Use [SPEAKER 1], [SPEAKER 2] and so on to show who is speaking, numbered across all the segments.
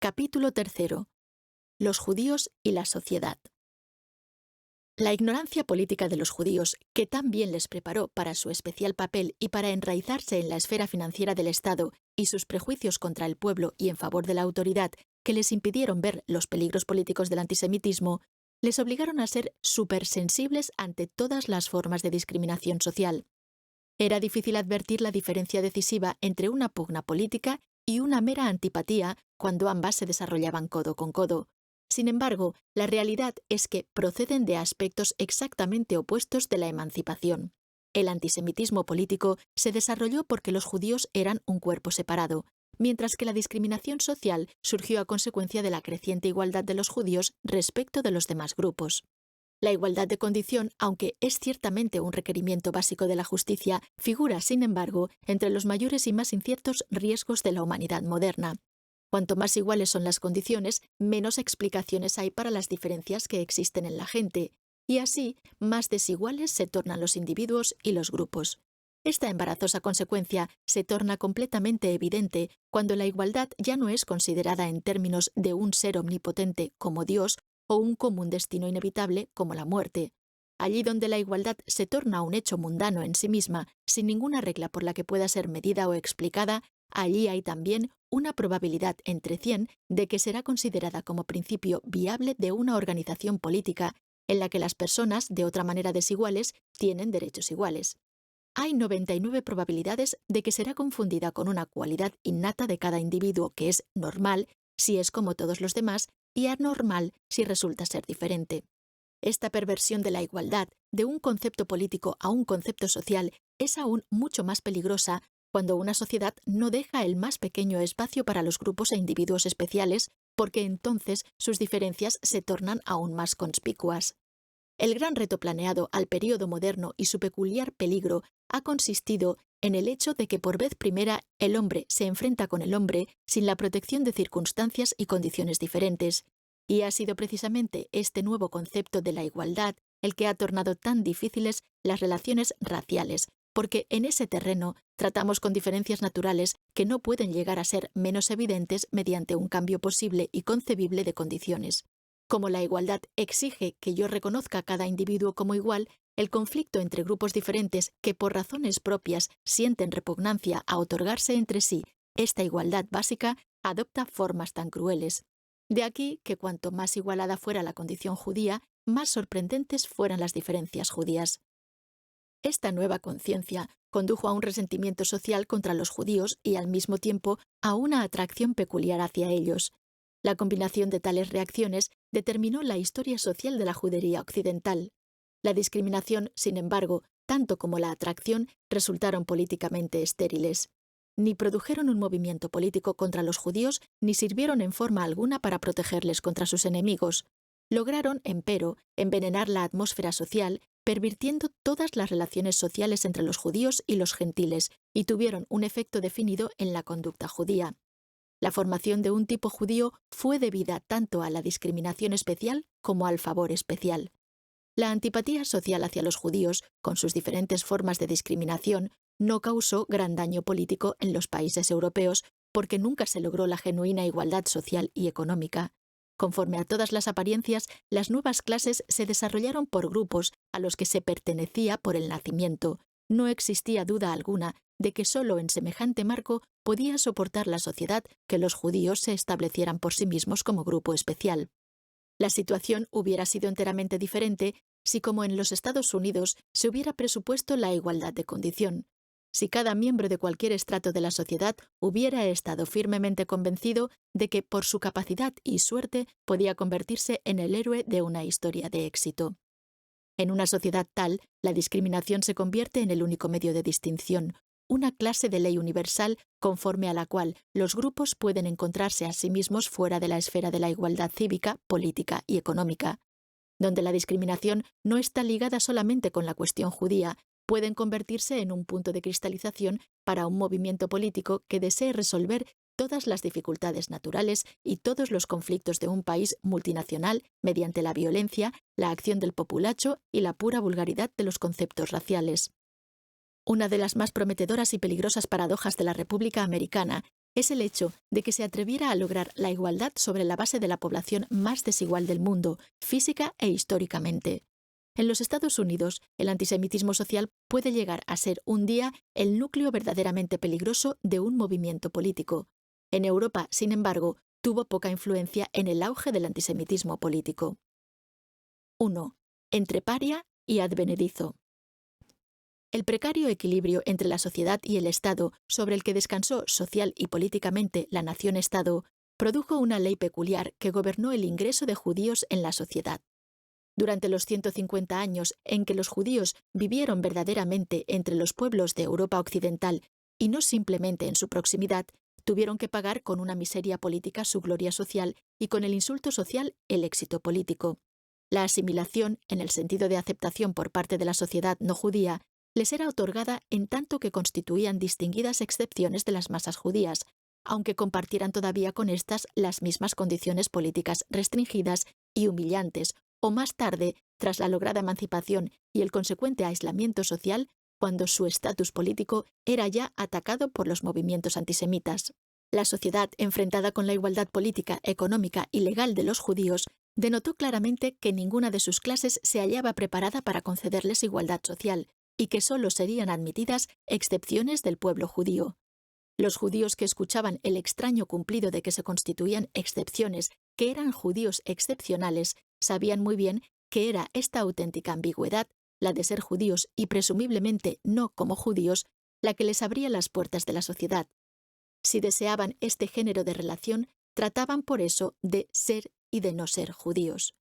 [SPEAKER 1] Capítulo 3. Los judíos y la sociedad. La ignorancia política de los judíos, que tan bien les preparó para su especial papel y para enraizarse en la esfera financiera del Estado, y sus prejuicios contra el pueblo y en favor de la autoridad, que les impidieron ver los peligros políticos del antisemitismo, les obligaron a ser supersensibles ante todas las formas de discriminación social. Era difícil advertir la diferencia decisiva entre una pugna política y una mera antipatía cuando ambas se desarrollaban codo con codo. Sin embargo, la realidad es que proceden de aspectos exactamente opuestos de la emancipación. El antisemitismo político se desarrolló porque los judíos eran un cuerpo separado, mientras que la discriminación social surgió a consecuencia de la creciente igualdad de los judíos respecto de los demás grupos. La igualdad de condición, aunque es ciertamente un requerimiento básico de la justicia, figura, sin embargo, entre los mayores y más inciertos riesgos de la humanidad moderna. Cuanto más iguales son las condiciones, menos explicaciones hay para las diferencias que existen en la gente, y así, más desiguales se tornan los individuos y los grupos. Esta embarazosa consecuencia se torna completamente evidente cuando la igualdad ya no es considerada en términos de un ser omnipotente como Dios o un común destino inevitable como la muerte. Allí donde la igualdad se torna un hecho mundano en sí misma, sin ninguna regla por la que pueda ser medida o explicada, allí hay también una probabilidad entre 100 de que será considerada como principio viable de una organización política en la que las personas, de otra manera desiguales, tienen derechos iguales. Hay 99 probabilidades de que será confundida con una cualidad innata de cada individuo que es normal si es como todos los demás y anormal si resulta ser diferente. Esta perversión de la igualdad, de un concepto político a un concepto social, es aún mucho más peligrosa cuando una sociedad no deja el más pequeño espacio para los grupos e individuos especiales, porque entonces sus diferencias se tornan aún más conspicuas. El gran reto planeado al período moderno y su peculiar peligro ha consistido en el hecho de que por vez primera el hombre se enfrenta con el hombre sin la protección de circunstancias y condiciones diferentes. Y ha sido precisamente este nuevo concepto de la igualdad el que ha tornado tan difíciles las relaciones raciales, porque en ese terreno tratamos con diferencias naturales que no pueden llegar a ser menos evidentes mediante un cambio posible y concebible de condiciones. Como la igualdad exige que yo reconozca a cada individuo como igual, el conflicto entre grupos diferentes que por razones propias sienten repugnancia a otorgarse entre sí esta igualdad básica adopta formas tan crueles. De aquí que cuanto más igualada fuera la condición judía, más sorprendentes fueran las diferencias judías. Esta nueva conciencia condujo a un resentimiento social contra los judíos y al mismo tiempo a una atracción peculiar hacia ellos. La combinación de tales reacciones determinó la historia social de la judería occidental. La discriminación, sin embargo, tanto como la atracción, resultaron políticamente estériles. Ni produjeron un movimiento político contra los judíos, ni sirvieron en forma alguna para protegerles contra sus enemigos. Lograron, empero, envenenar la atmósfera social, pervirtiendo todas las relaciones sociales entre los judíos y los gentiles, y tuvieron un efecto definido en la conducta judía. La formación de un tipo judío fue debida tanto a la discriminación especial como al favor especial. La antipatía social hacia los judíos, con sus diferentes formas de discriminación, no causó gran daño político en los países europeos porque nunca se logró la genuina igualdad social y económica. Conforme a todas las apariencias, las nuevas clases se desarrollaron por grupos a los que se pertenecía por el nacimiento. No existía duda alguna de que solo en semejante marco podía soportar la sociedad que los judíos se establecieran por sí mismos como grupo especial. La situación hubiera sido enteramente diferente si, como en los Estados Unidos, se hubiera presupuesto la igualdad de condición. Si cada miembro de cualquier estrato de la sociedad hubiera estado firmemente convencido de que por su capacidad y suerte podía convertirse en el héroe de una historia de éxito. En una sociedad tal, la discriminación se convierte en el único medio de distinción, una clase de ley universal conforme a la cual los grupos pueden encontrarse a sí mismos fuera de la esfera de la igualdad cívica, política y económica. Donde la discriminación no está ligada solamente con la cuestión judía, pueden convertirse en un punto de cristalización para un movimiento político que desee resolver todas las dificultades naturales y todos los conflictos de un país multinacional mediante la violencia, la acción del populacho y la pura vulgaridad de los conceptos raciales. Una de las más prometedoras y peligrosas paradojas de la República Americana es el hecho de que se atreviera a lograr la igualdad sobre la base de la población más desigual del mundo, física e históricamente. En los Estados Unidos, el antisemitismo social puede llegar a ser un día el núcleo verdaderamente peligroso de un movimiento político. En Europa, sin embargo, tuvo poca influencia en el auge del antisemitismo político. 1. Entre paria y advenedizo. El precario equilibrio entre la sociedad y el Estado, sobre el que descansó social y políticamente la nación-Estado, produjo una ley peculiar que gobernó el ingreso de judíos en la sociedad. Durante los 150 años en que los judíos vivieron verdaderamente entre los pueblos de Europa occidental y no simplemente en su proximidad, tuvieron que pagar con una miseria política su gloria social y con el insulto social el éxito político. La asimilación, en el sentido de aceptación por parte de la sociedad no judía, les era otorgada en tanto que constituían distinguidas excepciones de las masas judías, aunque compartieran todavía con éstas las mismas condiciones políticas restringidas y humillantes, o más tarde, tras la lograda emancipación y el consecuente aislamiento social, cuando su estatus político era ya atacado por los movimientos antisemitas. La sociedad, enfrentada con la igualdad política, económica y legal de los judíos, denotó claramente que ninguna de sus clases se hallaba preparada para concederles igualdad social, y que solo serían admitidas excepciones del pueblo judío. Los judíos que escuchaban el extraño cumplido de que se constituían excepciones, que eran judíos excepcionales, sabían muy bien que era esta auténtica ambigüedad, la de ser judíos y presumiblemente no como judíos, la que les abría las puertas de la sociedad. Si deseaban este género de relación, trataban por eso de ser y de no ser judíos.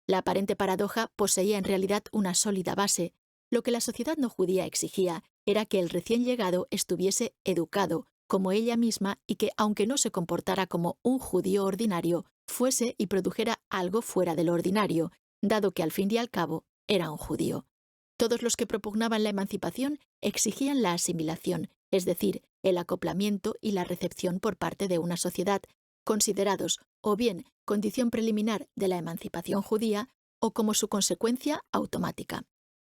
[SPEAKER 1] La aparente paradoja poseía en realidad una sólida base. Lo que la sociedad no judía exigía era que el recién llegado estuviese educado, como ella misma, y que, aunque no se comportara como un judío ordinario, fuese y produjera algo fuera de lo ordinario, dado que al fin y al cabo era un judío. Todos los que propugnaban la emancipación exigían la asimilación, es decir, el acoplamiento y la recepción por parte de una sociedad, considerados o bien condición preliminar de la emancipación judía o como su consecuencia automática.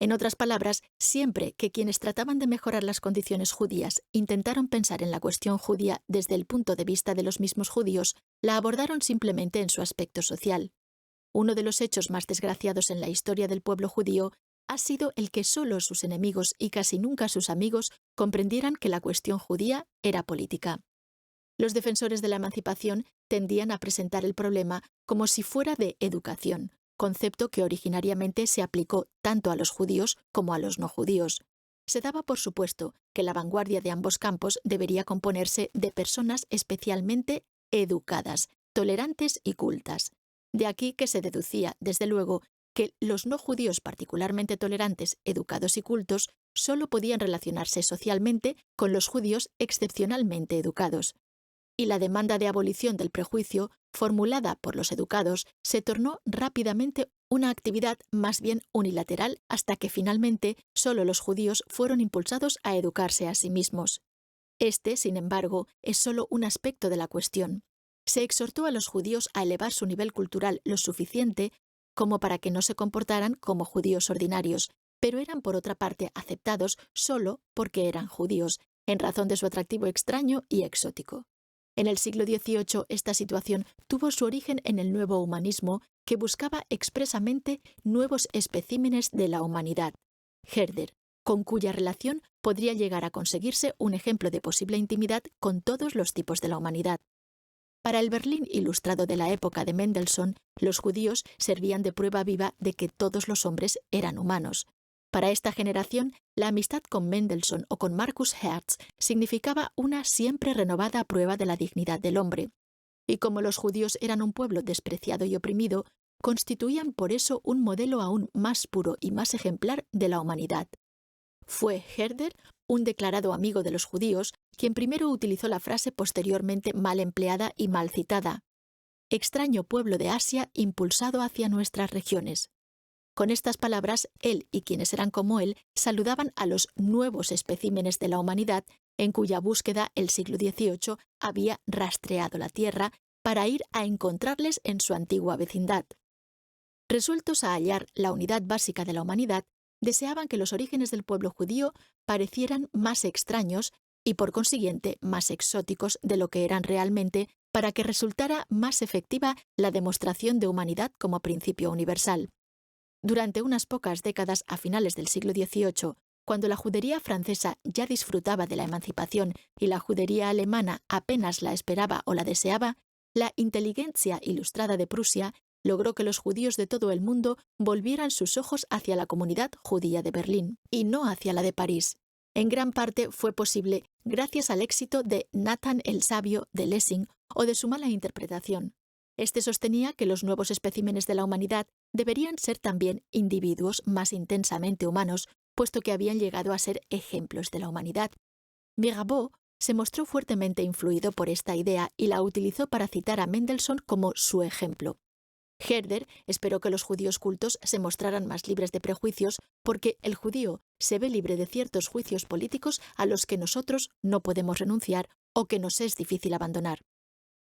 [SPEAKER 1] En otras palabras, siempre que quienes trataban de mejorar las condiciones judías intentaron pensar en la cuestión judía desde el punto de vista de los mismos judíos, la abordaron simplemente en su aspecto social. Uno de los hechos más desgraciados en la historia del pueblo judío ha sido el que solo sus enemigos y casi nunca sus amigos comprendieran que la cuestión judía era política. Los defensores de la emancipación tendían a presentar el problema como si fuera de educación, concepto que originariamente se aplicó tanto a los judíos como a los no judíos. Se daba por supuesto que la vanguardia de ambos campos debería componerse de personas especialmente educadas, tolerantes y cultas. De aquí que se deducía, desde luego, que los no judíos particularmente tolerantes, educados y cultos solo podían relacionarse socialmente con los judíos excepcionalmente educados. Y la demanda de abolición del prejuicio, formulada por los educados, se tornó rápidamente una actividad más bien unilateral hasta que finalmente solo los judíos fueron impulsados a educarse a sí mismos. Este, sin embargo, es solo un aspecto de la cuestión. Se exhortó a los judíos a elevar su nivel cultural lo suficiente como para que no se comportaran como judíos ordinarios, pero eran por otra parte aceptados solo porque eran judíos, en razón de su atractivo extraño y exótico. En el siglo XVIII, esta situación tuvo su origen en el nuevo humanismo, que buscaba expresamente nuevos especímenes de la humanidad. Herder, con cuya relación podría llegar a conseguirse un ejemplo de posible intimidad con todos los tipos de la humanidad. Para el Berlín ilustrado de la época de Mendelssohn, los judíos servían de prueba viva de que todos los hombres eran humanos. Para esta generación, la amistad con Mendelssohn o con Marcus Hertz significaba una siempre renovada prueba de la dignidad del hombre. Y como los judíos eran un pueblo despreciado y oprimido, constituían por eso un modelo aún más puro y más ejemplar de la humanidad. Fue Herder, un declarado amigo de los judíos, quien primero utilizó la frase posteriormente mal empleada y mal citada: extraño pueblo de Asia impulsado hacia nuestras regiones. Con estas palabras, él y quienes eran como él saludaban a los nuevos especímenes de la humanidad en cuya búsqueda el siglo XVIII había rastreado la tierra para ir a encontrarles en su antigua vecindad. Resueltos a hallar la unidad básica de la humanidad, deseaban que los orígenes del pueblo judío parecieran más extraños y por consiguiente más exóticos de lo que eran realmente, para que resultara más efectiva la demostración de humanidad como principio universal. Durante unas pocas décadas a finales del siglo XVIII, cuando la judería francesa ya disfrutaba de la emancipación y la judería alemana apenas la esperaba o la deseaba, la inteligencia ilustrada de Prusia logró que los judíos de todo el mundo volvieran sus ojos hacia la comunidad judía de Berlín y no hacia la de París. En gran parte fue posible gracias al éxito de Nathan el Sabio de Lessing o de su mala interpretación. Este sostenía que los nuevos especímenes de la humanidad deberían ser también individuos más intensamente humanos, puesto que habían llegado a ser ejemplos de la humanidad. Mirabeau se mostró fuertemente influido por esta idea y la utilizó para citar a Mendelssohn como su ejemplo. Herder esperó que los judíos cultos se mostraran más libres de prejuicios porque el judío se ve libre de ciertos juicios políticos a los que nosotros no podemos renunciar o que nos es difícil abandonar.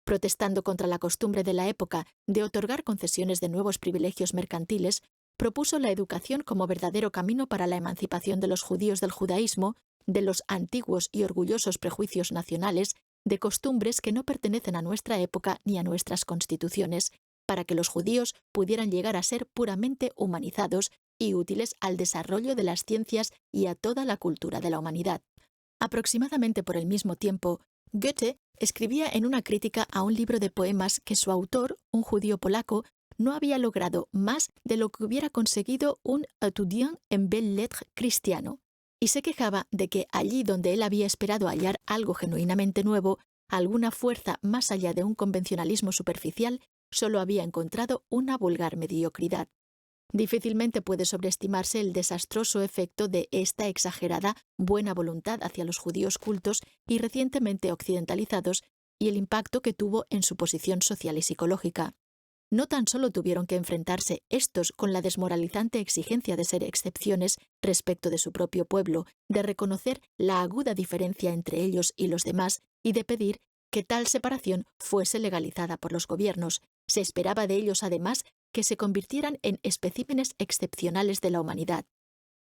[SPEAKER 1] Protestando contra la costumbre de la época de otorgar concesiones de nuevos privilegios mercantiles, propuso la educación como verdadero camino para la emancipación de los judíos del judaísmo, de los antiguos y orgullosos prejuicios nacionales, de costumbres que no pertenecen a nuestra época ni a nuestras constituciones, para que los judíos pudieran llegar a ser puramente humanizados y útiles al desarrollo de las ciencias y a toda la cultura de la humanidad. Aproximadamente por el mismo tiempo, Goethe escribía en una crítica a un libro de poemas que su autor, un judío polaco, no había logrado más de lo que hubiera conseguido un étudiant en belles-lettres cristiano, y se quejaba de que allí donde él había esperado hallar algo genuinamente nuevo, alguna fuerza más allá de un convencionalismo superficial, solo había encontrado una vulgar mediocridad. Difícilmente puede sobreestimarse el desastroso efecto de esta exagerada buena voluntad hacia los judíos cultos y recientemente occidentalizados y el impacto que tuvo en su posición social y psicológica. No tan solo tuvieron que enfrentarse estos con la desmoralizante exigencia de ser excepciones respecto de su propio pueblo, de reconocer la aguda diferencia entre ellos y los demás y de pedir que tal separación fuese legalizada por los gobiernos. Se esperaba de ellos, además, que se convirtieran en especímenes excepcionales de la humanidad.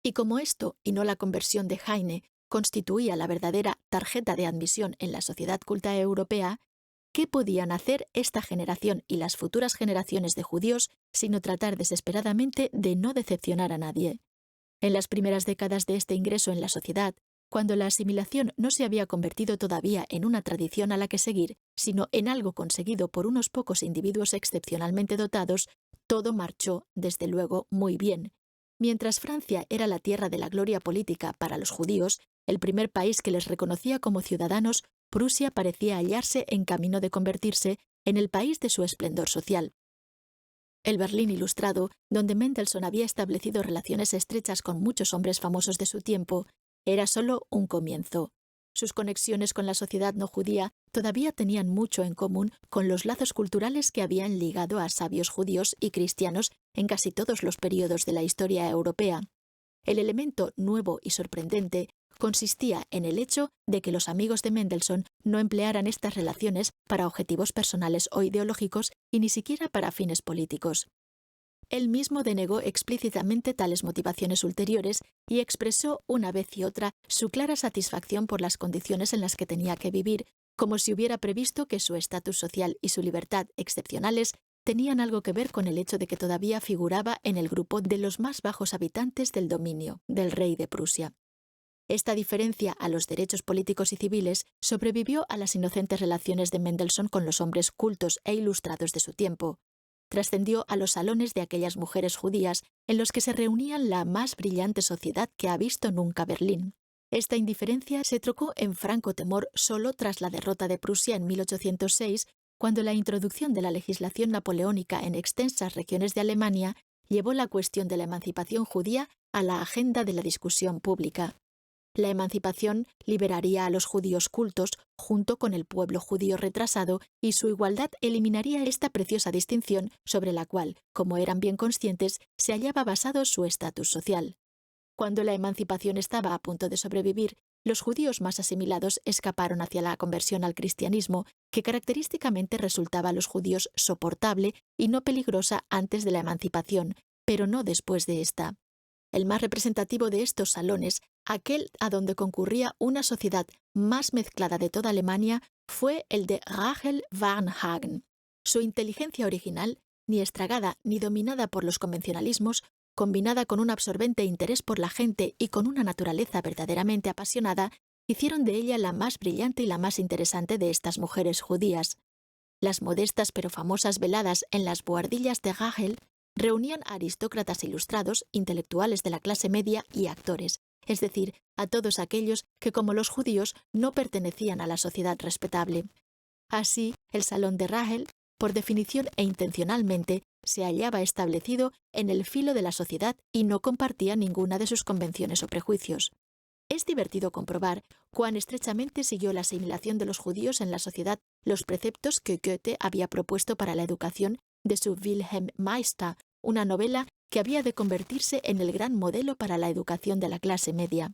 [SPEAKER 1] Y como esto, y no la conversión de Heine, constituía la verdadera tarjeta de admisión en la sociedad culta europea, ¿qué podían hacer esta generación y las futuras generaciones de judíos sino tratar desesperadamente de no decepcionar a nadie? En las primeras décadas de este ingreso en la sociedad, cuando la asimilación no se había convertido todavía en una tradición a la que seguir, sino en algo conseguido por unos pocos individuos excepcionalmente dotados, todo marchó, desde luego, muy bien. Mientras Francia era la tierra de la gloria política para los judíos, el primer país que les reconocía como ciudadanos, Prusia parecía hallarse en camino de convertirse en el país de su esplendor social. El Berlín ilustrado, donde Mendelssohn había establecido relaciones estrechas con muchos hombres famosos de su tiempo, era solo un comienzo. Sus conexiones con la sociedad no judía todavía tenían mucho en común con los lazos culturales que habían ligado a sabios judíos y cristianos en casi todos los períodos de la historia europea. El elemento nuevo y sorprendente consistía en el hecho de que los amigos de Mendelssohn no emplearan estas relaciones para objetivos personales o ideológicos y ni siquiera para fines políticos. Él mismo denegó explícitamente tales motivaciones ulteriores y expresó una vez y otra su clara satisfacción por las condiciones en las que tenía que vivir, como si hubiera previsto que su estatus social y su libertad excepcionales tenían algo que ver con el hecho de que todavía figuraba en el grupo de los más bajos habitantes del dominio del rey de Prusia. Esta diferencia a los derechos políticos y civiles sobrevivió a las inocentes relaciones de Mendelssohn con los hombres cultos e ilustrados de su tiempo. Trascendió a los salones de aquellas mujeres judías en los que se reunían la más brillante sociedad que ha visto nunca Berlín. Esta indiferencia se trocó en franco temor solo tras la derrota de Prusia en 1806, cuando la introducción de la legislación napoleónica en extensas regiones de Alemania llevó la cuestión de la emancipación judía a la agenda de la discusión pública. La emancipación liberaría a los judíos cultos junto con el pueblo judío retrasado y su igualdad eliminaría esta preciosa distinción sobre la cual, como eran bien conscientes, se hallaba basado su estatus social. Cuando la emancipación estaba a punto de sobrevivir, los judíos más asimilados escaparon hacia la conversión al cristianismo, que característicamente resultaba a los judíos soportable y no peligrosa antes de la emancipación, pero no después de esta. El más representativo de estos salones, aquel a donde concurría una sociedad más mezclada de toda Alemania, fue el de Rachel Varnhagen. Su inteligencia original, ni estragada ni dominada por los convencionalismos, combinada con un absorbente interés por la gente y con una naturaleza verdaderamente apasionada, hicieron de ella la más brillante y la más interesante de estas mujeres judías. Las modestas pero famosas veladas en las buhardillas de Rachel reunían a aristócratas ilustrados, intelectuales de la clase media y actores, es decir, a todos aquellos que, como los judíos, no pertenecían a la sociedad respetable. Así, el salón de Rachel, por definición e intencionalmente, se hallaba establecido en el filo de la sociedad y no compartía ninguna de sus convenciones o prejuicios. Es divertido comprobar cuán estrechamente siguió la asimilación de los judíos en la sociedad los preceptos que Goethe había propuesto para la educación de su Wilhelm Meister, una novela que había de convertirse en el gran modelo para la educación de la clase media.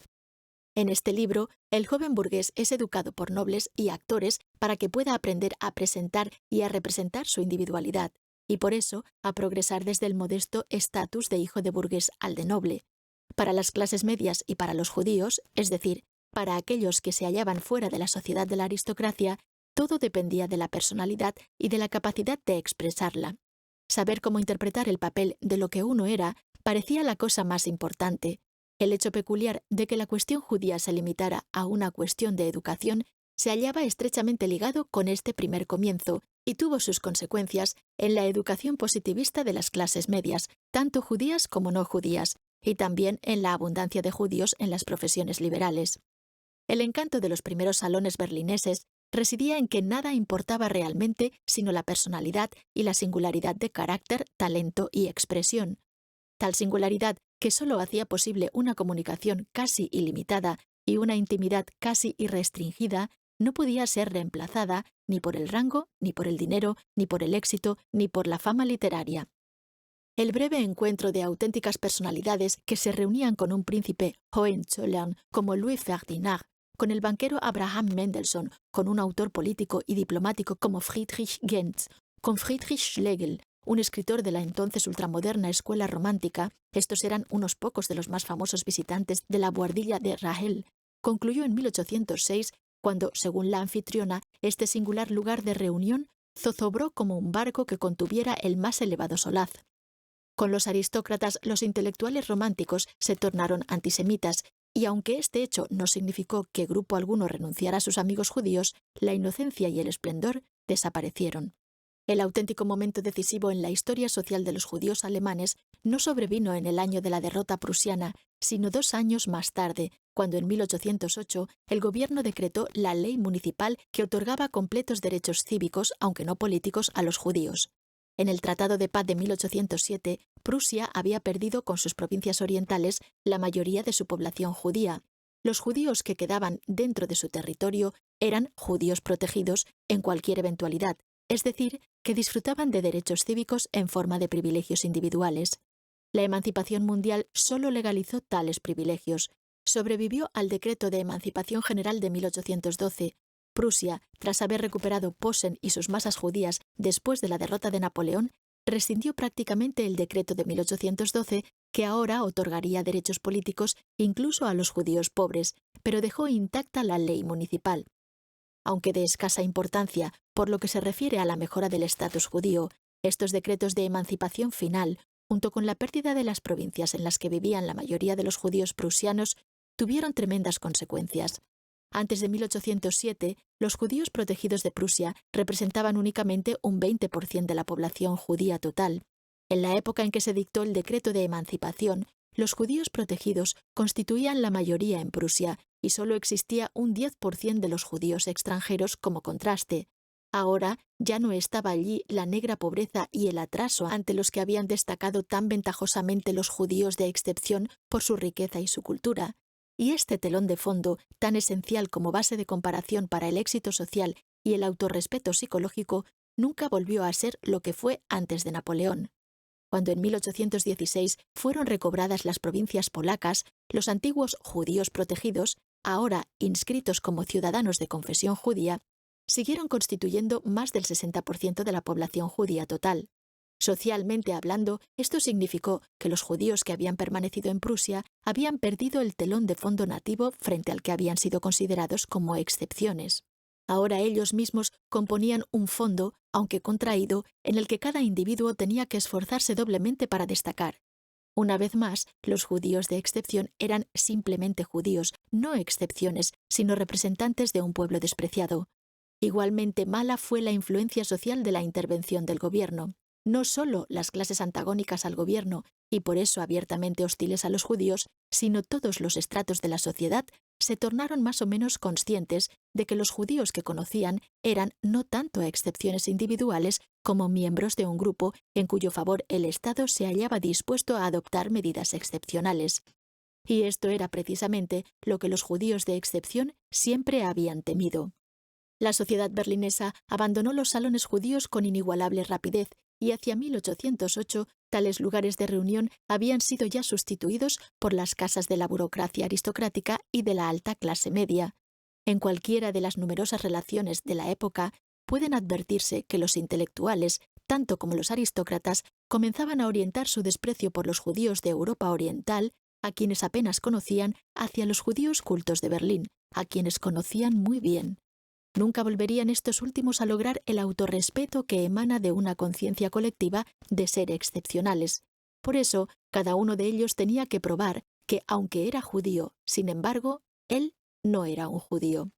[SPEAKER 1] En este libro, el joven burgués es educado por nobles y actores para que pueda aprender a presentar y a representar su individualidad, y por eso a progresar desde el modesto estatus de hijo de burgués al de noble. Para las clases medias y para los judíos, es decir, para aquellos que se hallaban fuera de la sociedad de la aristocracia, todo dependía de la personalidad y de la capacidad de expresarla. Saber cómo interpretar el papel de lo que uno era parecía la cosa más importante. El hecho peculiar de que la cuestión judía se limitara a una cuestión de educación se hallaba estrechamente ligado con este primer comienzo y tuvo sus consecuencias en la educación positivista de las clases medias, tanto judías como no judías, y también en la abundancia de judíos en las profesiones liberales. El encanto de los primeros salones berlineses residía en que nada importaba realmente sino la personalidad y la singularidad de carácter, talento y expresión. Tal singularidad, que solo hacía posible una comunicación casi ilimitada y una intimidad casi irrestringida, no podía ser reemplazada ni por el rango, ni por el dinero, ni por el éxito, ni por la fama literaria. El breve encuentro de auténticas personalidades que se reunían con un príncipe Hohenzollern como Louis Ferdinand, con el banquero Abraham Mendelssohn, con un autor político y diplomático como Friedrich Gentz, con Friedrich Schlegel, un escritor de la entonces ultramoderna escuela romántica, estos eran unos pocos de los más famosos visitantes de la buhardilla de Rachel, concluyó en 1806, cuando, según la anfitriona, este singular lugar de reunión zozobró como un barco que contuviera el más elevado solaz. Con los aristócratas, los intelectuales románticos se tornaron antisemitas, y aunque este hecho no significó que grupo alguno renunciara a sus amigos judíos, la inocencia y el esplendor desaparecieron. El auténtico momento decisivo en la historia social de los judíos alemanes no sobrevino en el año de la derrota prusiana, sino 2 años más tarde, cuando en 1808 el gobierno decretó la ley municipal que otorgaba completos derechos cívicos, aunque no políticos, a los judíos. En el Tratado de Paz de 1807, Prusia había perdido con sus provincias orientales la mayoría de su población judía. Los judíos que quedaban dentro de su territorio eran judíos protegidos en cualquier eventualidad, es decir, que disfrutaban de derechos cívicos en forma de privilegios individuales. La emancipación mundial solo legalizó tales privilegios. Sobrevivió al Decreto de Emancipación General de 1812. Prusia, tras haber recuperado Posen y sus masas judías después de la derrota de Napoleón, rescindió prácticamente el decreto de 1812 que ahora otorgaría derechos políticos incluso a los judíos pobres, pero dejó intacta la ley municipal. Aunque de escasa importancia por lo que se refiere a la mejora del estatus judío, estos decretos de emancipación final, junto con la pérdida de las provincias en las que vivían la mayoría de los judíos prusianos, tuvieron tremendas consecuencias. Antes de 1807, los judíos protegidos de Prusia representaban únicamente un 20% de la población judía total. En la época en que se dictó el decreto de emancipación, los judíos protegidos constituían la mayoría en Prusia y solo existía un 10% de los judíos extranjeros como contraste. Ahora ya no estaba allí la negra pobreza y el atraso ante los que habían destacado tan ventajosamente los judíos de excepción por su riqueza y su cultura. Y este telón de fondo, tan esencial como base de comparación para el éxito social y el autorrespeto psicológico, nunca volvió a ser lo que fue antes de Napoleón. Cuando en 1816 fueron recobradas las provincias polacas, los antiguos judíos protegidos, ahora inscritos como ciudadanos de confesión judía, siguieron constituyendo más del 60% de la población judía total. Socialmente hablando, esto significó que los judíos que habían permanecido en Prusia habían perdido el telón de fondo nativo frente al que habían sido considerados como excepciones. Ahora ellos mismos componían un fondo, aunque contraído, en el que cada individuo tenía que esforzarse doblemente para destacar. Una vez más, los judíos de excepción eran simplemente judíos, no excepciones, sino representantes de un pueblo despreciado. Igualmente mala fue la influencia social de la intervención del gobierno. No solo las clases antagónicas al gobierno, y por eso abiertamente hostiles a los judíos, sino todos los estratos de la sociedad se tornaron más o menos conscientes de que los judíos que conocían eran no tanto excepciones individuales como miembros de un grupo en cuyo favor el Estado se hallaba dispuesto a adoptar medidas excepcionales. Y esto era precisamente lo que los judíos de excepción siempre habían temido. La sociedad berlinesa abandonó los salones judíos con inigualable rapidez y hacia 1808 tales lugares de reunión habían sido ya sustituidos por las casas de la burocracia aristocrática y de la alta clase media. En cualquiera de las numerosas relaciones de la época pueden advertirse que los intelectuales, tanto como los aristócratas, comenzaban a orientar su desprecio por los judíos de Europa Oriental, a quienes apenas conocían, hacia los judíos cultos de Berlín, a quienes conocían muy bien. Nunca volverían estos últimos a lograr el autorrespeto que emana de una conciencia colectiva de ser excepcionales. Por eso, cada uno de ellos tenía que probar que, aunque era judío, sin embargo, él no era un judío.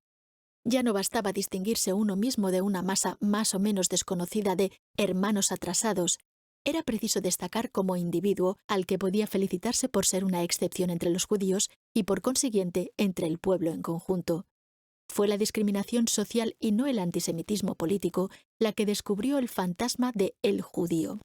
[SPEAKER 1] Ya no bastaba distinguirse uno mismo de una masa más o menos desconocida de hermanos atrasados. Era preciso destacar como individuo al que podía felicitarse por ser una excepción entre los judíos y, por consiguiente, entre el pueblo en conjunto. Fue la discriminación social y no el antisemitismo político la que descubrió el fantasma de el judío.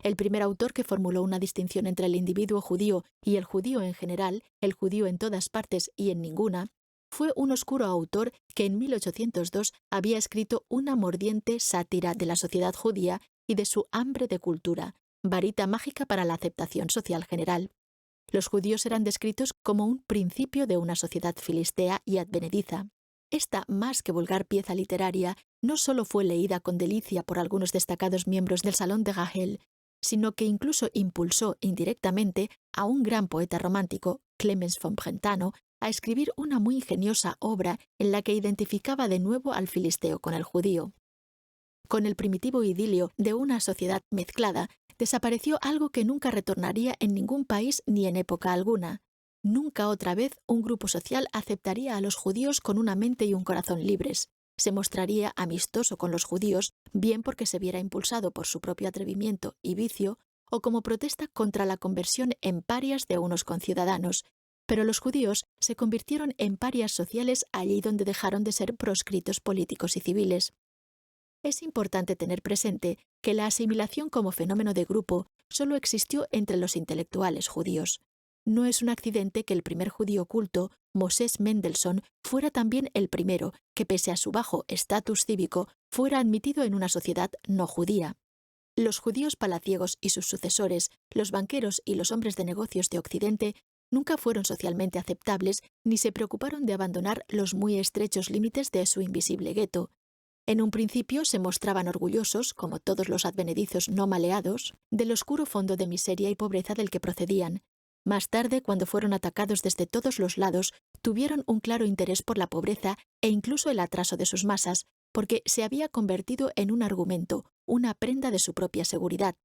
[SPEAKER 1] El primer autor que formuló una distinción entre el individuo judío y el judío en general, el judío en todas partes y en ninguna, fue un oscuro autor que en 1802 había escrito una mordiente sátira de la sociedad judía y de su hambre de cultura, varita mágica para la aceptación social general. Los judíos eran descritos como un principio de una sociedad filistea y advenediza. Esta más que vulgar pieza literaria no solo fue leída con delicia por algunos destacados miembros del Salón de Gahel, sino que incluso impulsó indirectamente a un gran poeta romántico, Clemens von Brentano, a escribir una muy ingeniosa obra en la que identificaba de nuevo al filisteo con el judío. Con el primitivo idilio de una sociedad mezclada, desapareció algo que nunca retornaría en ningún país ni en época alguna. Nunca otra vez un grupo social aceptaría a los judíos con una mente y un corazón libres. Se mostraría amistoso con los judíos, bien porque se viera impulsado por su propio atrevimiento y vicio, o como protesta contra la conversión en parias de unos conciudadanos. Pero los judíos se convirtieron en parias sociales allí donde dejaron de ser proscritos políticos y civiles. Es importante tener presente que la asimilación como fenómeno de grupo solo existió entre los intelectuales judíos. No es un accidente que el primer judío culto, Moses Mendelssohn, fuera también el primero que, pese a su bajo estatus cívico, fuera admitido en una sociedad no judía. Los judíos palaciegos y sus sucesores, los banqueros y los hombres de negocios de Occidente, nunca fueron socialmente aceptables ni se preocuparon de abandonar los muy estrechos límites de su invisible gueto. En un principio se mostraban orgullosos, como todos los advenedizos no maleados, del oscuro fondo de miseria y pobreza del que procedían. Más tarde, cuando fueron atacados desde todos los lados, tuvieron un claro interés por la pobreza e incluso el atraso de sus masas, porque se había convertido en un argumento, una prenda de su propia seguridad.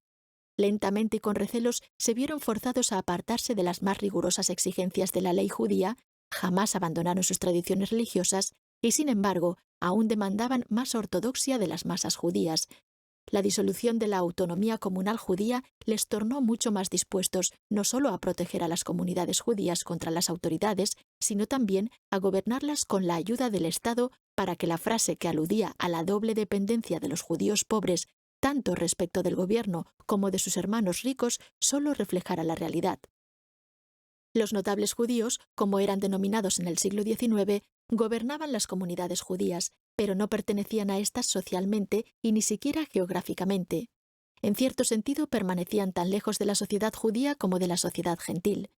[SPEAKER 1] Lentamente y con recelos se vieron forzados a apartarse de las más rigurosas exigencias de la ley judía, jamás abandonaron sus tradiciones religiosas y, sin embargo, aún demandaban más ortodoxia de las masas judías. La disolución de la autonomía comunal judía les tornó mucho más dispuestos no solo a proteger a las comunidades judías contra las autoridades, sino también a gobernarlas con la ayuda del Estado para que la frase que aludía a la doble dependencia de los judíos pobres, tanto respecto del gobierno como de sus hermanos ricos, solo reflejara la realidad. Los notables judíos, como eran denominados en el siglo XIX, gobernaban las comunidades judías, pero no pertenecían a éstas socialmente y ni siquiera geográficamente. En cierto sentido, permanecían tan lejos de la sociedad judía como de la sociedad gentil.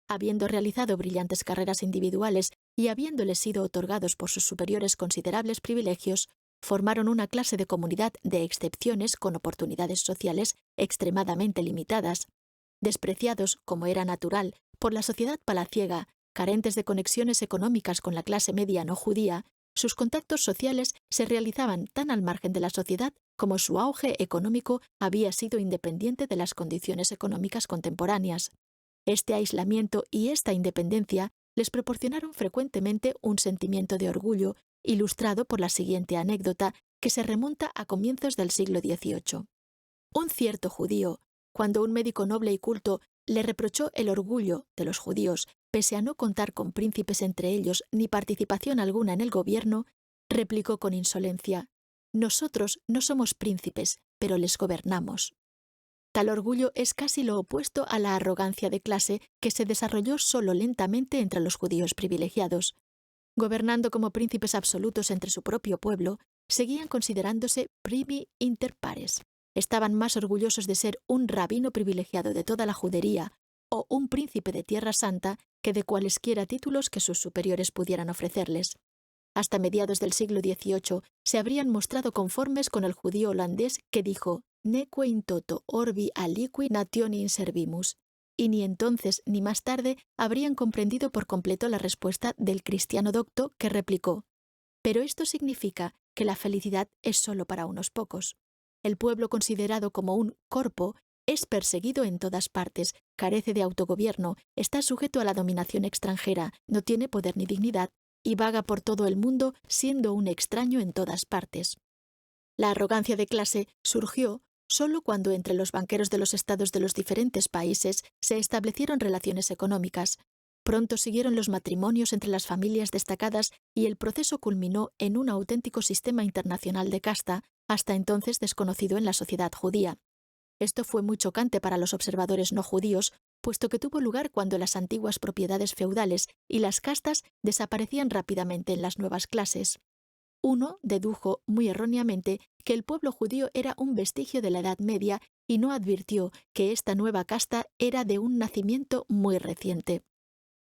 [SPEAKER 1] Habiendo realizado brillantes carreras individuales y habiéndoles sido otorgados por sus superiores considerables privilegios, formaron una clase de comunidad de excepciones con oportunidades sociales extremadamente limitadas. Despreciados, como era natural, por la sociedad palaciega, carentes de conexiones económicas con la clase media no judía, sus contactos sociales se realizaban tan al margen de la sociedad como su auge económico había sido independiente de las condiciones económicas contemporáneas. Este aislamiento y esta independencia les proporcionaron frecuentemente un sentimiento de orgullo, ilustrado por la siguiente anécdota que se remonta a comienzos del siglo XVIII. Un cierto judío, cuando un médico noble y culto le reprochó el orgullo de los judíos, pese a no contar con príncipes entre ellos ni participación alguna en el gobierno, replicó con insolencia: «Nosotros no somos príncipes, pero les gobernamos». Tal orgullo es casi lo opuesto a la arrogancia de clase que se desarrolló solo lentamente entre los judíos privilegiados. Gobernando como príncipes absolutos entre su propio pueblo, seguían considerándose primi inter pares. Estaban más orgullosos de ser un rabino privilegiado de toda la judería o un príncipe de Tierra Santa que de cualesquiera títulos que sus superiores pudieran ofrecerles. Hasta mediados del siglo XVIII se habrían mostrado conformes con el judío holandés que dijo «Neque in toto orbi aliqui nationi inservimus», y ni entonces ni más tarde habrían comprendido por completo la respuesta del cristiano docto que replicó: «Pero esto significa que la felicidad es solo para unos pocos. El pueblo considerado como un corpo es perseguido en todas partes, carece de autogobierno, está sujeto a la dominación extranjera, no tiene poder ni dignidad y vaga por todo el mundo siendo un extraño en todas partes». La arrogancia de clase surgió solo cuando entre los banqueros de los estados de los diferentes países se establecieron relaciones económicas. Pronto siguieron los matrimonios entre las familias destacadas y el proceso culminó en un auténtico sistema internacional de casta, hasta entonces desconocido en la sociedad judía. Esto fue muy chocante para los observadores no judíos, puesto que tuvo lugar cuando las antiguas propiedades feudales y las castas desaparecían rápidamente en las nuevas clases. Uno dedujo muy erróneamente que el pueblo judío era un vestigio de la Edad Media y no advirtió que esta nueva casta era de un nacimiento muy reciente.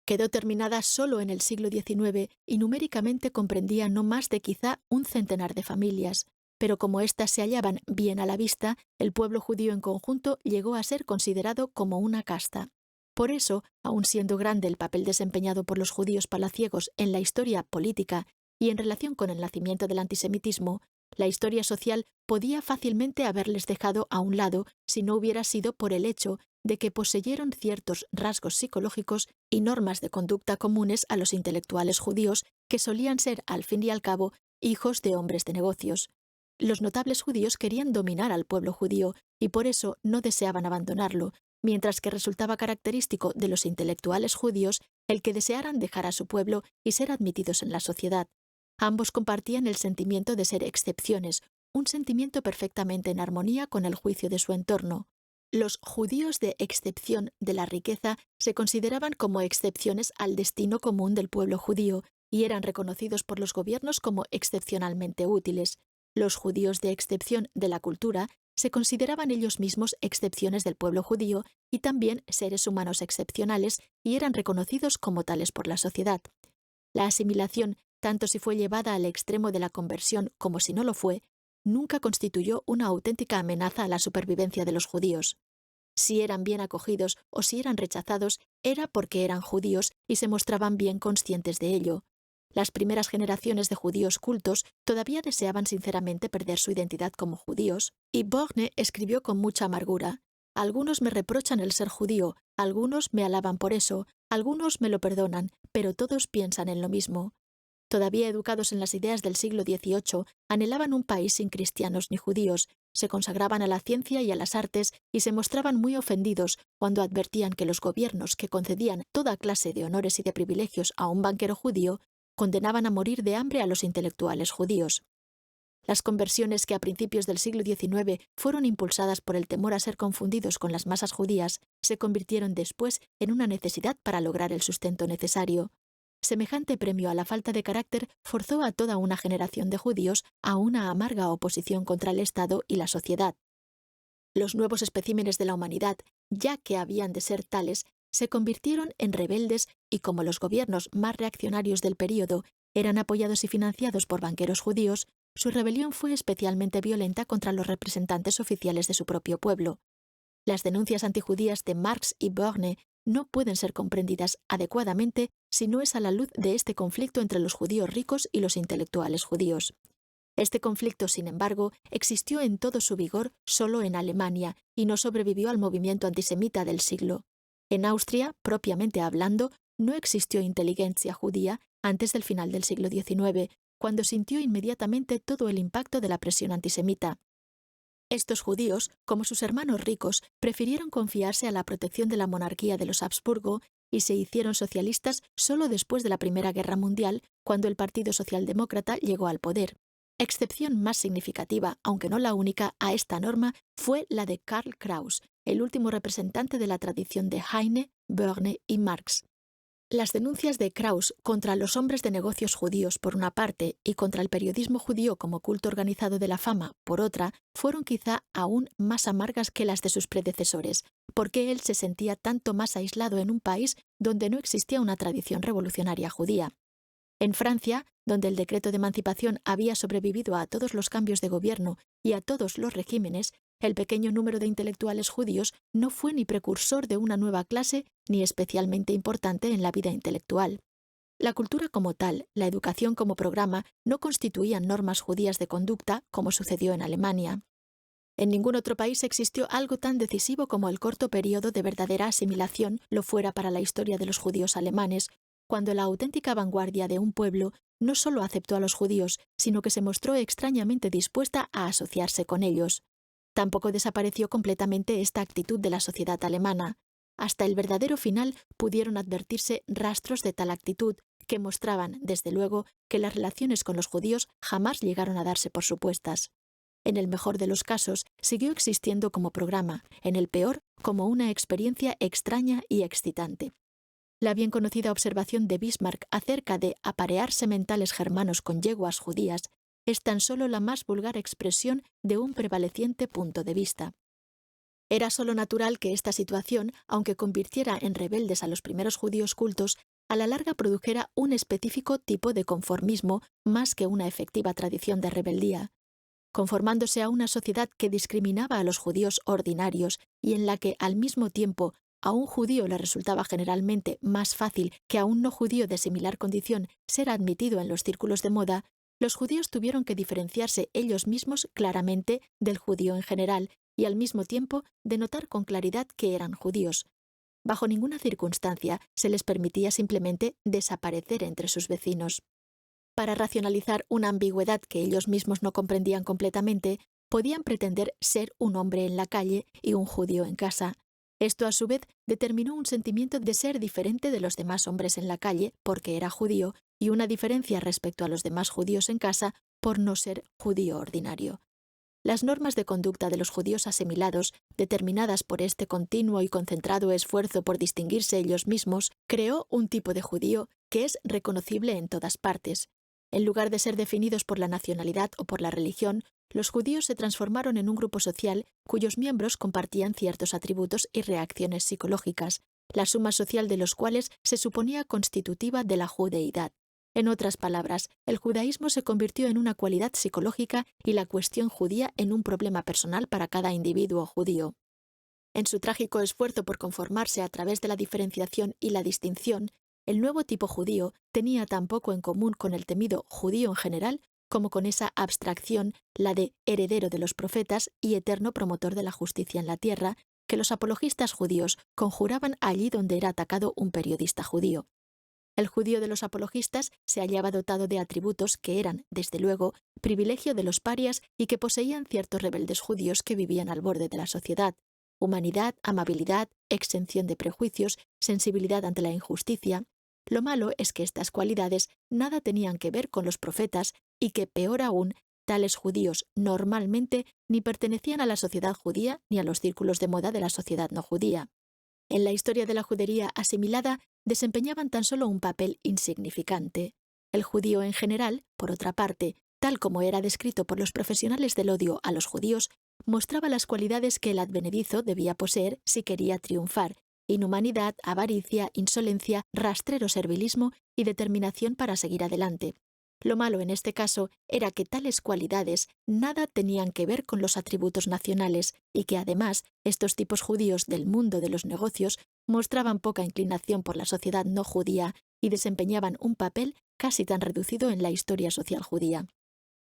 [SPEAKER 1] Quedó terminada solo en el siglo XIX y numéricamente comprendía no más de quizá un centenar de familias, pero como éstas se hallaban bien a la vista, el pueblo judío en conjunto llegó a ser considerado como una casta. Por eso, aun siendo grande el papel desempeñado por los judíos palaciegos en la historia política y en relación con el nacimiento del antisemitismo, la historia social podía fácilmente haberles dejado a un lado si no hubiera sido por el hecho de que poseyeron ciertos rasgos psicológicos y normas de conducta comunes a los intelectuales judíos que solían ser, al fin y al cabo, hijos de hombres de negocios. Los notables judíos querían dominar al pueblo judío y por eso no deseaban abandonarlo, mientras que resultaba característico de los intelectuales judíos el que desearan dejar a su pueblo y ser admitidos en la sociedad. Ambos compartían el sentimiento de ser excepciones, un sentimiento perfectamente en armonía con el juicio de su entorno. Los judíos de excepción de la riqueza se consideraban como excepciones al destino común del pueblo judío y eran reconocidos por los gobiernos como excepcionalmente útiles. Los judíos de excepción de la cultura se consideraban ellos mismos excepciones del pueblo judío y también seres humanos excepcionales y eran reconocidos como tales por la sociedad. La asimilación, tanto si fue llevada al extremo de la conversión como si no lo fue, nunca constituyó una auténtica amenaza a la supervivencia de los judíos. Si eran bien acogidos o si eran rechazados, era porque eran judíos y se mostraban bien conscientes de ello. Las primeras generaciones de judíos cultos todavía deseaban sinceramente perder su identidad como judíos, y Borgne escribió con mucha amargura: «Algunos me reprochan el ser judío, algunos me alaban por eso, algunos me lo perdonan, pero todos piensan en lo mismo». Todavía educados en las ideas del siglo XVIII, anhelaban un país sin cristianos ni judíos, se consagraban a la ciencia y a las artes y se mostraban muy ofendidos cuando advertían que los gobiernos que concedían toda clase de honores y de privilegios a un banquero judío condenaban a morir de hambre a los intelectuales judíos. Las conversiones que a principios del siglo XIX fueron impulsadas por el temor a ser confundidos con las masas judías se convirtieron después en una necesidad para lograr el sustento necesario. Semejante premio a la falta de carácter forzó a toda una generación de judíos a una amarga oposición contra el Estado y la sociedad. Los nuevos especímenes de la humanidad, ya que habían de ser tales, se convirtieron en rebeldes y como los gobiernos más reaccionarios del período eran apoyados y financiados por banqueros judíos, su rebelión fue especialmente violenta contra los representantes oficiales de su propio pueblo. Las denuncias antijudías de Marx y Borne no pueden ser comprendidas adecuadamente si no es a la luz de este conflicto entre los judíos ricos y los intelectuales judíos. Este conflicto, sin embargo, existió en todo su vigor solo en Alemania y no sobrevivió al movimiento antisemita del siglo. En Austria, propiamente hablando, no existió inteligencia judía antes del final del siglo XIX, cuando sintió inmediatamente todo el impacto de la presión antisemita. Estos judíos, como sus hermanos ricos, prefirieron confiarse a la protección de la monarquía de los Habsburgo y se hicieron socialistas solo después de la Primera Guerra Mundial, cuando el Partido Socialdemócrata llegó al poder. Excepción más significativa, aunque no la única, a esta norma fue la de Karl Kraus, el último representante de la tradición de Heine, Borne y Marx. Las denuncias de Kraus contra los hombres de negocios judíos por una parte y contra el periodismo judío como culto organizado de la fama por otra fueron quizá aún más amargas que las de sus predecesores, porque él se sentía tanto más aislado en un país donde no existía una tradición revolucionaria judía. En Francia, donde el decreto de emancipación había sobrevivido a todos los cambios de gobierno y a todos los regímenes, el pequeño número de intelectuales judíos no fue ni precursor de una nueva clase ni especialmente importante en la vida intelectual. La cultura como tal, la educación como programa, no constituían normas judías de conducta, como sucedió en Alemania. En ningún otro país existió algo tan decisivo como el corto periodo de verdadera asimilación lo fuera para la historia de los judíos alemanes, cuando la auténtica vanguardia de un pueblo no solo aceptó a los judíos, sino que se mostró extrañamente dispuesta a asociarse con ellos. Tampoco desapareció completamente esta actitud de la sociedad alemana. Hasta el verdadero final pudieron advertirse rastros de tal actitud que mostraban, desde luego, que las relaciones con los judíos jamás llegaron a darse por supuestas. En el mejor de los casos, siguió existiendo como programa, en el peor, como una experiencia extraña y excitante. La bien conocida observación de Bismarck acerca de aparear sementales germanos con yeguas judías es tan solo la más vulgar expresión de un prevaleciente punto de vista. Era solo natural que esta situación, aunque convirtiera en rebeldes a los primeros judíos cultos, a la larga produjera un específico tipo de conformismo más que una efectiva tradición de rebeldía. Conformándose a una sociedad que discriminaba a los judíos ordinarios y en la que, al mismo tiempo, a un judío le resultaba generalmente más fácil que a un no judío de similar condición ser admitido en los círculos de moda, los judíos tuvieron que diferenciarse ellos mismos claramente del judío en general y al mismo tiempo denotar con claridad que eran judíos. Bajo ninguna circunstancia se les permitía simplemente desaparecer entre sus vecinos. Para racionalizar una ambigüedad que ellos mismos no comprendían completamente, podían pretender ser un hombre en la calle y un judío en casa. Esto, a su vez, determinó un sentimiento de ser diferente de los demás hombres en la calle porque era judío y una diferencia respecto a los demás judíos en casa por no ser judío ordinario. Las normas de conducta de los judíos asimilados, determinadas por este continuo y concentrado esfuerzo por distinguirse ellos mismos, creó un tipo de judío que es reconocible en todas partes. En lugar de ser definidos por la nacionalidad o por la religión, los judíos se transformaron en un grupo social cuyos miembros compartían ciertos atributos y reacciones psicológicas, la suma social de los cuales se suponía constitutiva de la judeidad. En otras palabras, el judaísmo se convirtió en una cualidad psicológica y la cuestión judía en un problema personal para cada individuo judío. En su trágico esfuerzo por conformarse a través de la diferenciación y la distinción, el nuevo tipo judío tenía tan poco en común con el temido judío en general como con esa abstracción, la de heredero de los profetas y eterno promotor de la justicia en la tierra, que los apologistas judíos conjuraban allí donde era atacado un periodista judío. El judío de los apologistas se hallaba dotado de atributos que eran, desde luego, privilegio de los parias y que poseían ciertos rebeldes judíos que vivían al borde de la sociedad: humanidad, amabilidad, exención de prejuicios, sensibilidad ante la injusticia. Lo malo es que estas cualidades nada tenían que ver con los profetas y que, peor aún, tales judíos normalmente ni pertenecían a la sociedad judía ni a los círculos de moda de la sociedad no judía. En la historia de la judería asimilada desempeñaban tan solo un papel insignificante. El judío en general, por otra parte, tal como era descrito por los profesionales del odio a los judíos, mostraba las cualidades que el advenedizo debía poseer si quería triunfar: inhumanidad, avaricia, insolencia, rastrero servilismo y determinación para seguir adelante. Lo malo en este caso era que tales cualidades nada tenían que ver con los atributos nacionales y que además estos tipos judíos del mundo de los negocios mostraban poca inclinación por la sociedad no judía y desempeñaban un papel casi tan reducido en la historia social judía.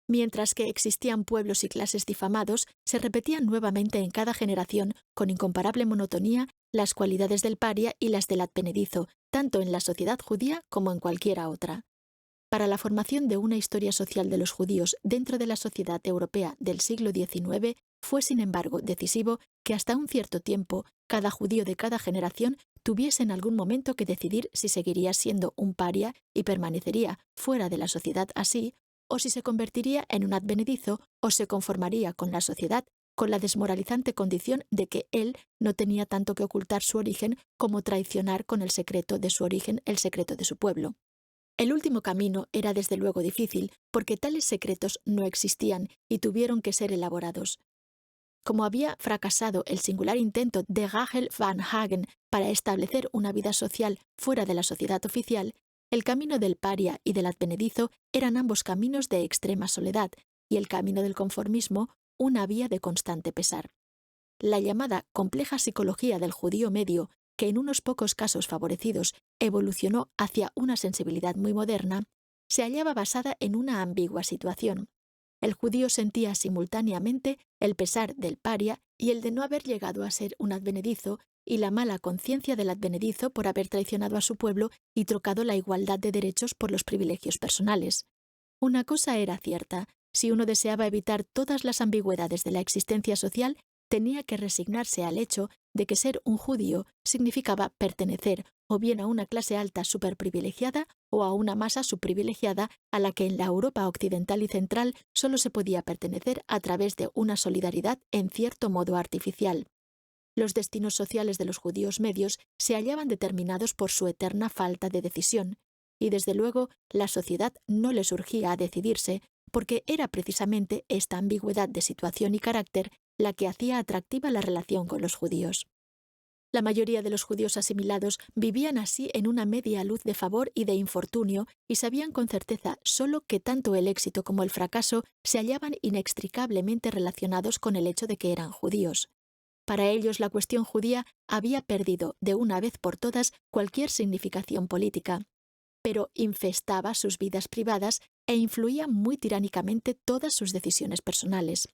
[SPEAKER 1] Mientras que existían pueblos y clases difamados, se repetían nuevamente en cada generación, con incomparable monotonía, las cualidades del paria y las del advenedizo, tanto en la sociedad judía como en cualquiera otra. Para la formación de una historia social de los judíos dentro de la sociedad europea del siglo XIX, fue sin embargo decisivo que hasta un cierto tiempo cada judío de cada generación tuviese en algún momento que decidir si seguiría siendo un paria y permanecería fuera de la sociedad así, o si se convertiría en un advenedizo o se conformaría con la sociedad con la desmoralizante condición de que él no tenía tanto que ocultar su origen como traicionar con el secreto de su origen el secreto de su pueblo. El último camino era desde luego difícil, porque tales secretos no existían y tuvieron que ser elaborados. Como había fracasado el singular intento de Rachel van Hagen para establecer una vida social fuera de la sociedad oficial, el camino del paria y del advenedizo eran ambos caminos de extrema soledad, y el camino del conformismo una vía de constante pesar. La llamada compleja psicología del judío medio, que en unos pocos casos favorecidos evolucionó hacia una sensibilidad muy moderna, se hallaba basada en una ambigua situación. El judío sentía simultáneamente el pesar del paria y el de no haber llegado a ser un advenedizo, y la mala conciencia del advenedizo por haber traicionado a su pueblo y trocado la igualdad de derechos por los privilegios personales. Una cosa era cierta: si uno deseaba evitar todas las ambigüedades de la existencia social, tenía que resignarse al hecho de que ser un judío significaba pertenecer o bien a una clase alta superprivilegiada o a una masa subprivilegiada a la que en la Europa occidental y central solo se podía pertenecer a través de una solidaridad en cierto modo artificial. Los destinos sociales de los judíos medios se hallaban determinados por su eterna falta de decisión, y desde luego la sociedad no les urgía a decidirse, porque era precisamente esta ambigüedad de situación y carácter la que hacía atractiva la relación con los judíos. La mayoría de los judíos asimilados vivían así en una media luz de favor y de infortunio y sabían con certeza solo que tanto el éxito como el fracaso se hallaban inextricablemente relacionados con el hecho de que eran judíos. Para ellos la cuestión judía había perdido de una vez por todas cualquier significación política, pero infestaba sus vidas privadas e influía muy tiránicamente todas sus decisiones personales.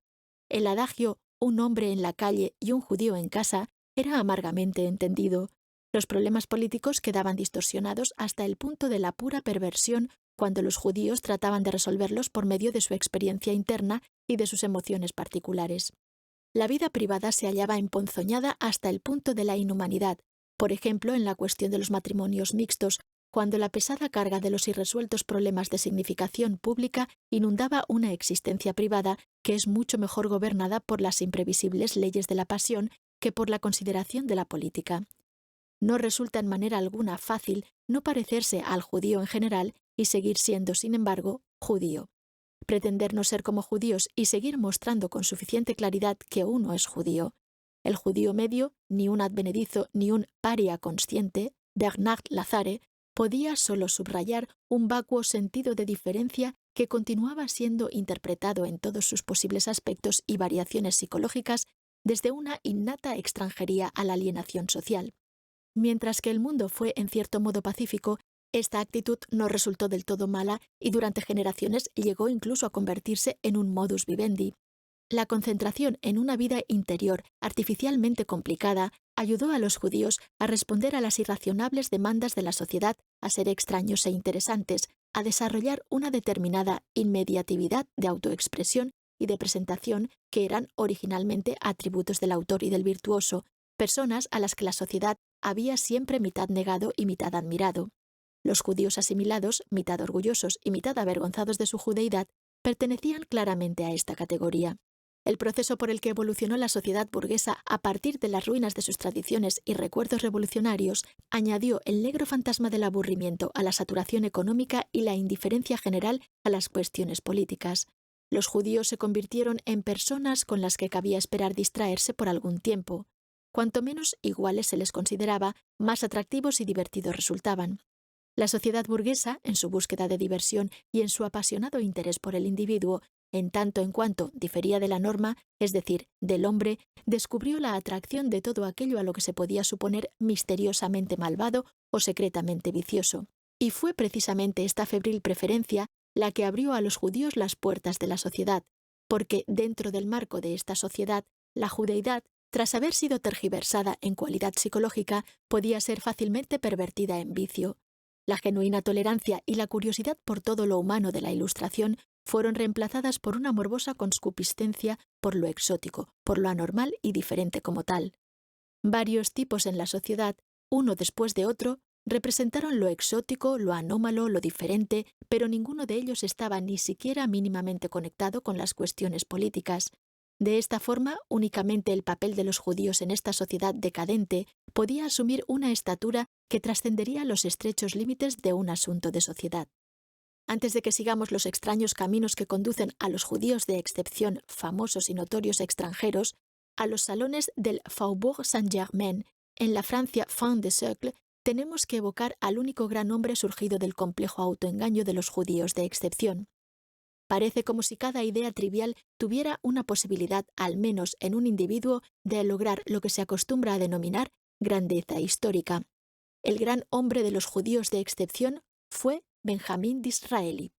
[SPEAKER 1] El adagio «un hombre en la calle y un judío en casa» era amargamente entendido. Los problemas políticos quedaban distorsionados hasta el punto de la pura perversión cuando los judíos trataban de resolverlos por medio de su experiencia interna y de sus emociones particulares. La vida privada se hallaba emponzoñada hasta el punto de la inhumanidad, por ejemplo en la cuestión de los matrimonios mixtos, cuando la pesada carga de los irresueltos problemas de significación pública inundaba una existencia privada que es mucho mejor gobernada por las imprevisibles leyes de la pasión que por la consideración de la política. No resulta en manera alguna fácil no parecerse al judío en general y seguir siendo, sin embargo, judío. Pretender no ser como judíos y seguir mostrando con suficiente claridad que uno es judío. El judío medio, ni un advenedizo ni un paria consciente, Bernard Lazare, podía solo subrayar un vacuo sentido de diferencia que continuaba siendo interpretado en todos sus posibles aspectos y variaciones psicológicas desde una innata extranjería a la alienación social. Mientras que el mundo fue en cierto modo pacífico, esta actitud no resultó del todo mala y durante generaciones llegó incluso a convertirse en un modus vivendi. La concentración en una vida interior artificialmente complicada ayudó a los judíos a responder a las irracionables demandas de la sociedad, a ser extraños e interesantes, a desarrollar una determinada inmediatividad de autoexpresión y de presentación que eran originalmente atributos del autor y del virtuoso, personas a las que la sociedad había siempre mitad negado y mitad admirado. Los judíos asimilados, mitad orgullosos y mitad avergonzados de su judeidad, pertenecían claramente a esta categoría. El proceso por el que evolucionó la sociedad burguesa a partir de las ruinas de sus tradiciones y recuerdos revolucionarios añadió el negro fantasma del aburrimiento a la saturación económica y la indiferencia general a las cuestiones políticas. Los judíos se convirtieron en personas con las que cabía esperar distraerse por algún tiempo. Cuanto menos iguales se les consideraba, más atractivos y divertidos resultaban. La sociedad burguesa, en su búsqueda de diversión y en su apasionado interés por el individuo, en tanto en cuanto difería de la norma, es decir, del hombre, descubrió la atracción de todo aquello a lo que se podía suponer misteriosamente malvado o secretamente vicioso. Y fue precisamente esta febril preferencia la que abrió a los judíos las puertas de la sociedad, porque dentro del marco de esta sociedad, la judeidad, tras haber sido tergiversada en cualidad psicológica, podía ser fácilmente pervertida en vicio. La genuina tolerancia y la curiosidad por todo lo humano de la Ilustración fueron reemplazadas por una morbosa concupiscencia por lo exótico, por lo anormal y diferente como tal. Varios tipos en la sociedad, uno después de otro, representaron lo exótico, lo anómalo, lo diferente, pero ninguno de ellos estaba ni siquiera mínimamente conectado con las cuestiones políticas. De esta forma, únicamente el papel de los judíos en esta sociedad decadente podía asumir una estatura que trascendería los estrechos límites de un asunto de sociedad. Antes de que sigamos los extraños caminos que conducen a los judíos de excepción, famosos y notorios extranjeros, a los salones del Faubourg Saint-Germain, en la Francia fin de siècle, tenemos que evocar al único gran hombre surgido del complejo autoengaño de los judíos de excepción. Parece como si cada idea trivial tuviera una posibilidad, al menos en un individuo, de lograr lo que se acostumbra a denominar grandeza histórica. El gran hombre de los judíos de excepción fue Benjamín Disraeli.